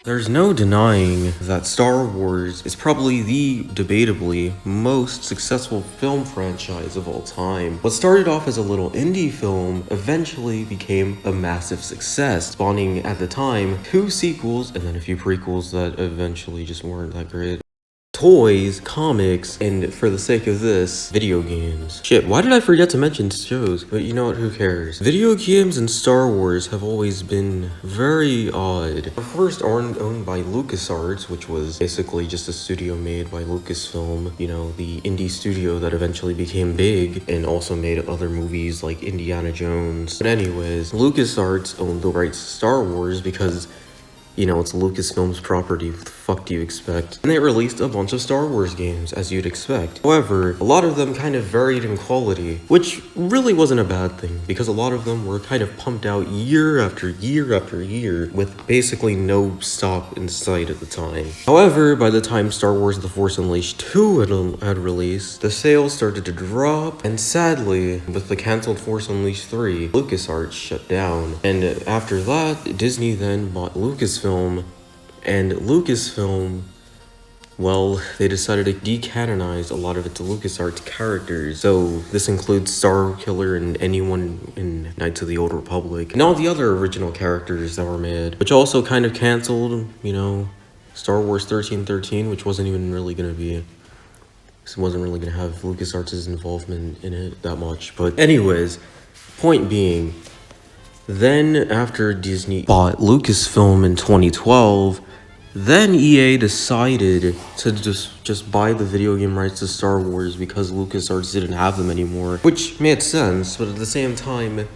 There's no denying that Star Wars is probably the debatably most successful film franchise of all time. What started off as a little indie film eventually became a massive success, spawning at the time 2 sequels and then a few prequels that eventually just weren't that great. Toys, comics, and for the sake of this, video games. Shit, why did I forget to mention shows? But you know what, who cares? Video games and Star Wars have always been very odd. First owned by LucasArts, which was basically just a studio made by Lucasfilm, you know, the indie studio that eventually became big and also made other movies like Indiana Jones. But anyways, LucasArts owned the rights to Star Wars because, you know, it's Lucasfilm's property. What the fuck do you expect? And they released a bunch of Star Wars games, as you'd expect. However, a lot of them kind of varied in quality, which really wasn't a bad thing, because a lot of them were kind of pumped out year after year after year, with basically no stop in sight at the time. However, by the time Star Wars The Force Unleashed 2 had released, the sales started to drop, and sadly, with the cancelled Force Unleashed 3, LucasArts shut down. And after that, Disney then bought Lucasfilm, and Lucasfilm, well, they decided to decanonize a lot of its LucasArts characters. So this includes Starkiller and anyone in Knights of the Old Republic, and all the other original characters that were made, which also kind of canceled, you know, Star Wars 1313, which wasn't even really gonna be, it wasn't really gonna have LucasArts' involvement in it that much. But anyways, point being, then after Disney bought Lucasfilm in 2012, then EA decided to just buy the video game rights to Star Wars because LucasArts didn't have them anymore, which made sense, but at the same time,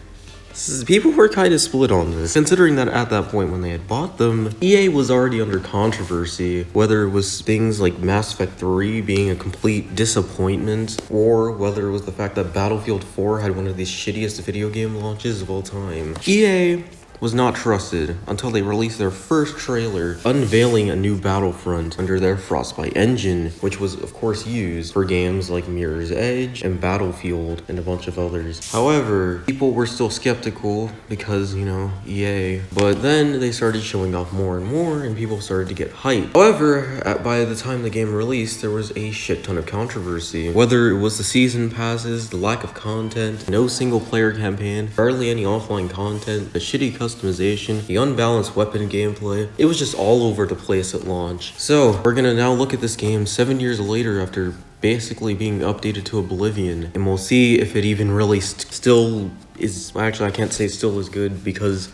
people were kind of split on this, considering that at that point when they had bought them, EA was already under controversy, whether it was things like Mass Effect 3 being a complete disappointment, or whether it was the fact that Battlefield 4 had one of the shittiest video game launches of all time. EA was not trusted until they released their first trailer unveiling a new Battlefront under their Frostbite engine, which was of course used for games like Mirror's Edge and Battlefield and a bunch of others. However, people were still skeptical because, you know, EA. But then they started showing off more and more and people started to get hyped. However, by the time the game released, there was a shit ton of controversy. Whether it was the season passes, the lack of content, no single player campaign, barely any offline content, the shitty customization, the unbalanced weapon gameplay. It was just all over the place at launch. So, we're gonna now look at this game 7 years later after basically being updated to oblivion, and we'll see if it even really still is, actually I can't say still is good because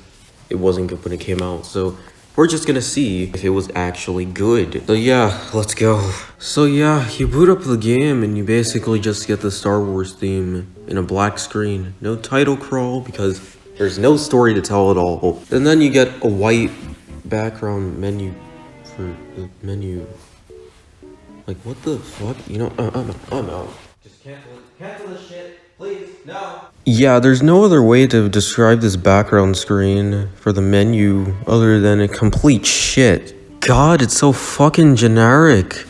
it wasn't good when it came out, so we're just gonna see if it was actually good. So yeah, let's go. So yeah, you boot up the game and you basically just get the Star Wars theme in a black screen. No title crawl because there's no story to tell at all. And then you get a white background menu for the menu. Like, what the fuck? You know, I'm out. Just cancel this shit, please, no. Yeah, there's no other way to describe this background screen for the menu other than a complete shit. God, it's so fucking generic.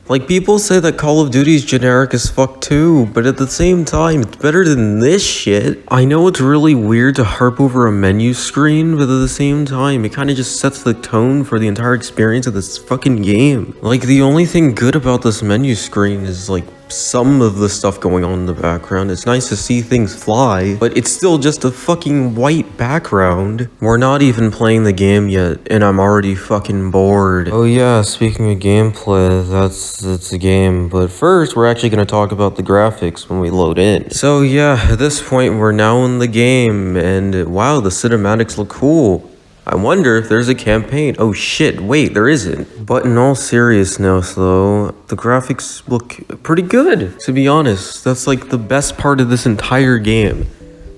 Like, people say that Call of Duty's generic as fuck too, but at the same time, it's better than this shit. I know it's really weird to harp over a menu screen, but at the same time, it kind of just sets the tone for the entire experience of this fucking game. Like, the only thing good about this menu screen is, like, some of the stuff going on in the background. It's nice to see things fly, but it's still just a fucking white background. We're not even playing the game yet, and I'm already fucking bored. Oh yeah, speaking of gameplay, that's a game, but first we're actually gonna talk about the graphics when we load in. So yeah, at this point we're now in the game, and wow, the cinematics look cool. I wonder if there's a campaign. Oh shit, wait, there isn't. But in all seriousness though, the graphics look pretty good, to be honest. That's like the best part of this entire game.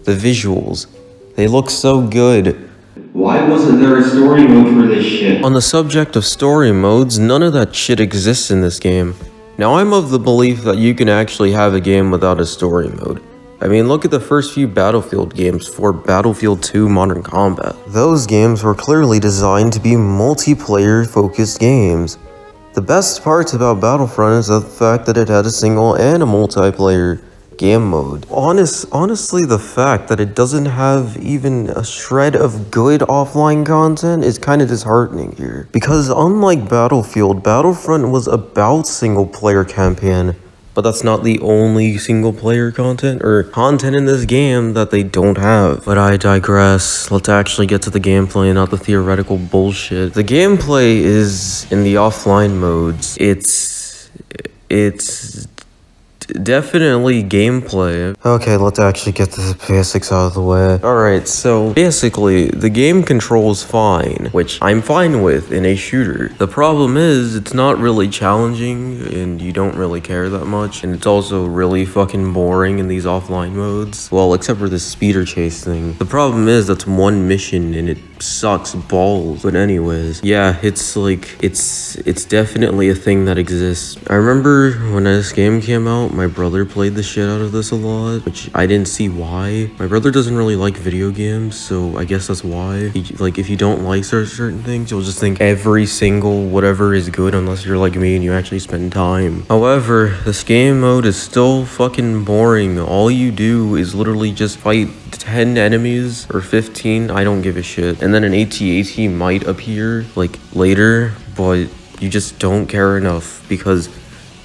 The visuals. They look so good. Why wasn't there a story mode for this shit? On the subject of story modes, none of that shit exists in this game. Now I'm of the belief that you can actually have a game without a story mode. I mean, look at the first few Battlefield games for Battlefield 2 Modern Combat. Those games were clearly designed to be multiplayer-focused games. The best parts about Battlefront is the fact that it had a single and a multiplayer game mode. Honestly, the fact that it doesn't have even a shred of good offline content is kind of disheartening here. Because unlike Battlefield, Battlefront was about single player campaign, but that's not the only single player content or content in this game that they don't have. But I digress. Let's actually get to the gameplay, not the theoretical bullshit. The gameplay is in the offline modes. It's definitely gameplay. Okay, let's actually get the basics out of the way. Alright, so basically, the game controls fine, which I'm fine with in a shooter. The problem is, it's not really challenging, and you don't really care that much, and it's also really fucking boring in these offline modes. Well, except for this speeder chase thing. The problem is, that's one mission, and it sucks balls. But anyways, yeah, it's like, it's definitely a thing that exists. I remember when this game came out, my brother played the shit out of this a lot, which I didn't see why. My brother doesn't really like video games, so I guess that's why. Like, if you don't like certain things, you'll just think every single whatever is good unless you're like me and you actually spend time. However, this game mode is still fucking boring. All you do is literally just fight 10 enemies or 15, I don't give a shit. And then an AT-AT might appear like later, but you just don't care enough because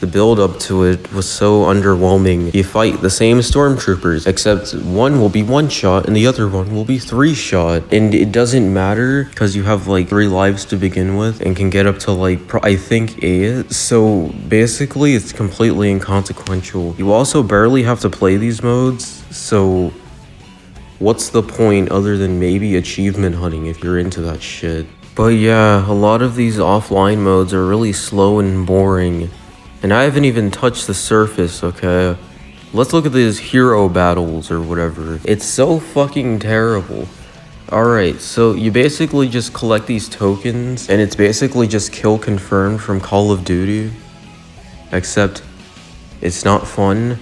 the build up to it was so underwhelming. You fight the same stormtroopers, except one will be one shot and the other one will be 3 shot. And it doesn't matter because you have like 3 lives to begin with and can get up to like, I think 8. So basically it's completely inconsequential. You also barely have to play these modes, so what's the point other than maybe achievement hunting if you're into that shit? But yeah, a lot of these offline modes are really slow and boring. And I haven't even touched the surface, okay? Let's look at these hero battles or whatever. It's so fucking terrible. Alright, so you basically just collect these tokens, and it's basically just kill confirmed from Call of Duty. Except, it's not fun.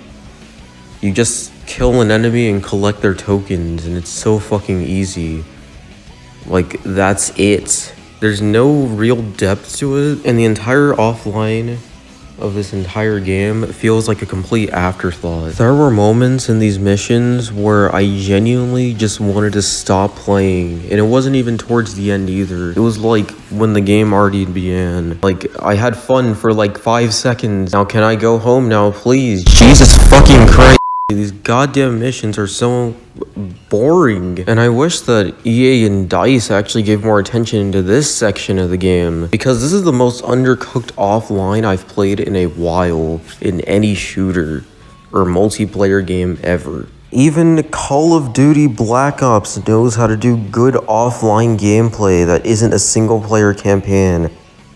You just kill an enemy and collect their tokens, and it's so fucking easy. Like, that's it. There's no real depth to it, and the entire offline of this entire game feels like a complete afterthought. There were moments in these missions where I genuinely just wanted to stop playing, and it wasn't even towards the end either. It was like when the game already began. Like, I had fun for like 5 seconds. Now can I go home now, please? Jesus fucking Christ. These goddamn missions are so boring, and I wish that EA and DICE actually gave more attention to this section of the game, because this is the most undercooked offline I've played in a while in any shooter or multiplayer game ever. Even Call of Duty Black Ops knows how to do good offline gameplay that isn't a single player campaign.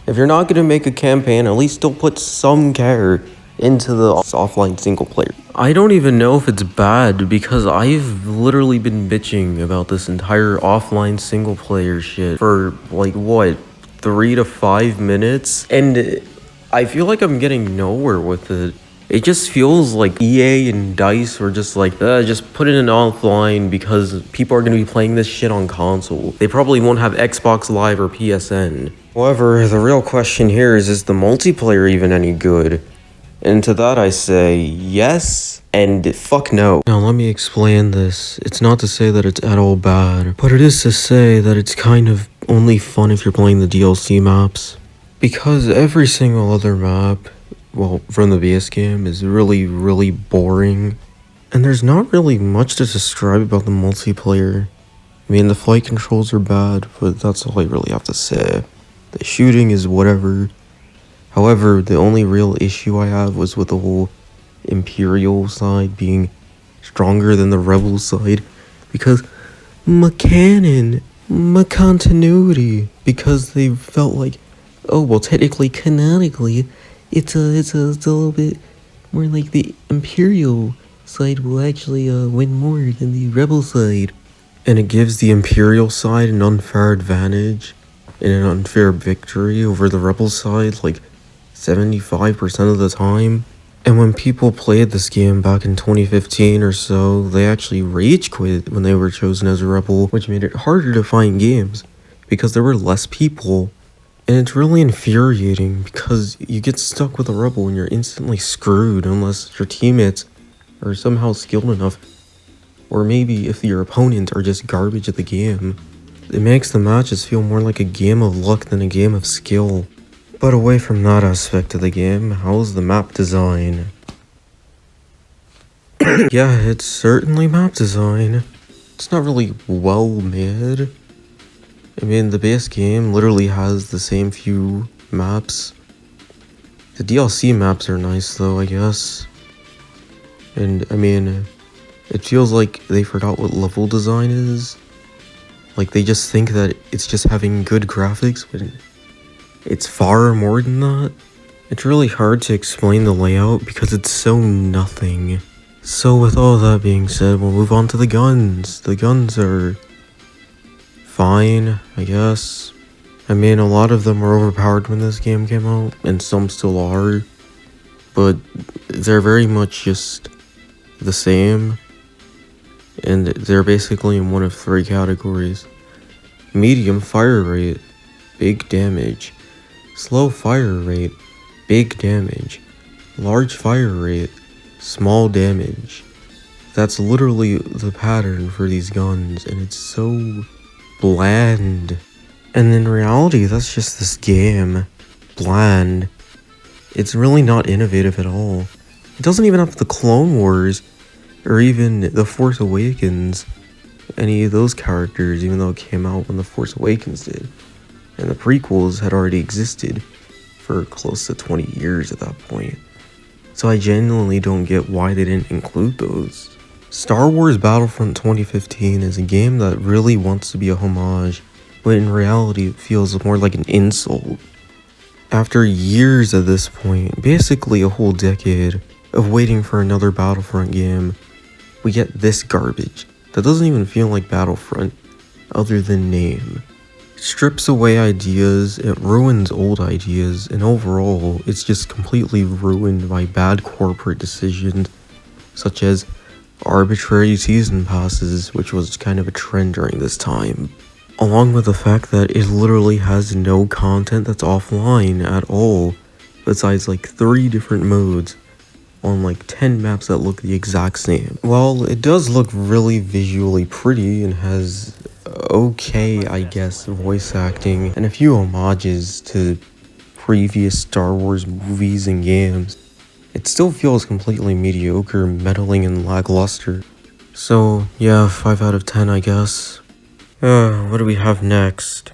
If you're not gonna make a campaign, at least still put some care into the offline single player. I don't even know if it's bad because I've literally been bitching about this entire offline single player shit for like what, 3 to 5 minutes, and I feel like I'm getting nowhere with it. It just feels like EA and DICE were just like, just put it in offline because people are going to be playing this shit on console. They probably won't have Xbox Live or PSN. However, the real question here is the multiplayer even any good? And to that I say, yes and fuck no. Now let me explain this. It's not to say that it's at all bad, but it is to say that it's kind of only fun if you're playing the DLC maps. Because every single other map, well, from the base game, is really boring. And there's not really much to describe about the multiplayer. I mean, the flight controls are bad, but that's all I really have to say. The shooting is whatever. However, the only real issue I have was with the whole Imperial side being stronger than the Rebel side, because my canon, my continuity, because they felt like, oh, well, technically, canonically, it's a little bit more like the Imperial side will actually win more than the Rebel side. And it gives the Imperial side an unfair advantage and an unfair victory over the Rebel side, like 75% of the time. And when people played this game back in 2015 or so, they actually rage quit when they were chosen as a Rebel, which made it harder to find games because there were less people. And it's really infuriating because you get stuck with a Rebel and you're instantly screwed unless your teammates are somehow skilled enough, or maybe if your opponents are just garbage at the game. It makes the matches feel more like a game of luck than a game of skill. But away from that aspect of the game, how's the map design? Yeah, it's certainly map design. It's not really well made. I mean, the base game literally has the same few maps. The DLC maps are nice though, I guess. And I mean, it feels like they forgot what level design is. Like they just think that it's just having good graphics, but it's far more than that. It's really hard to explain the layout because it's so nothing. So with all that being said, we'll move on to the guns. The guns are fine, I guess. I mean, a lot of them were overpowered when this game came out, and some still are. But they're very much just the same. And they're basically in one of three categories. Medium fire rate, big damage. Slow fire rate, big damage. Large fire rate, small damage. That's literally the pattern for these guns, and it's so bland. And in reality, that's just this game. Bland. It's really not innovative at all. It doesn't even have the Clone Wars, or even The Force Awakens, any of those characters, even though it came out when The Force Awakens did. And the prequels had already existed for close to 20 years at that point. So I genuinely don't get why they didn't include those. Star Wars Battlefront 2015 is a game that really wants to be a homage, but in reality it feels more like an insult. After years at this point, basically a whole decade of waiting for another Battlefront game, we get this garbage that doesn't even feel like Battlefront, other than name. It strips away ideas, it ruins old ideas, and overall, it's just completely ruined by bad corporate decisions, such as arbitrary season passes, which was kind of a trend during this time. Along with the fact that it literally has no content that's offline at all, besides like 3 different modes on like 10 maps that look the exact same. While it does look really visually pretty and has okay, I guess, voice acting and a few homages to previous Star Wars movies and games, it still feels completely mediocre, meddling, and lackluster. So yeah, 5 out of 10 I guess. What do we have next?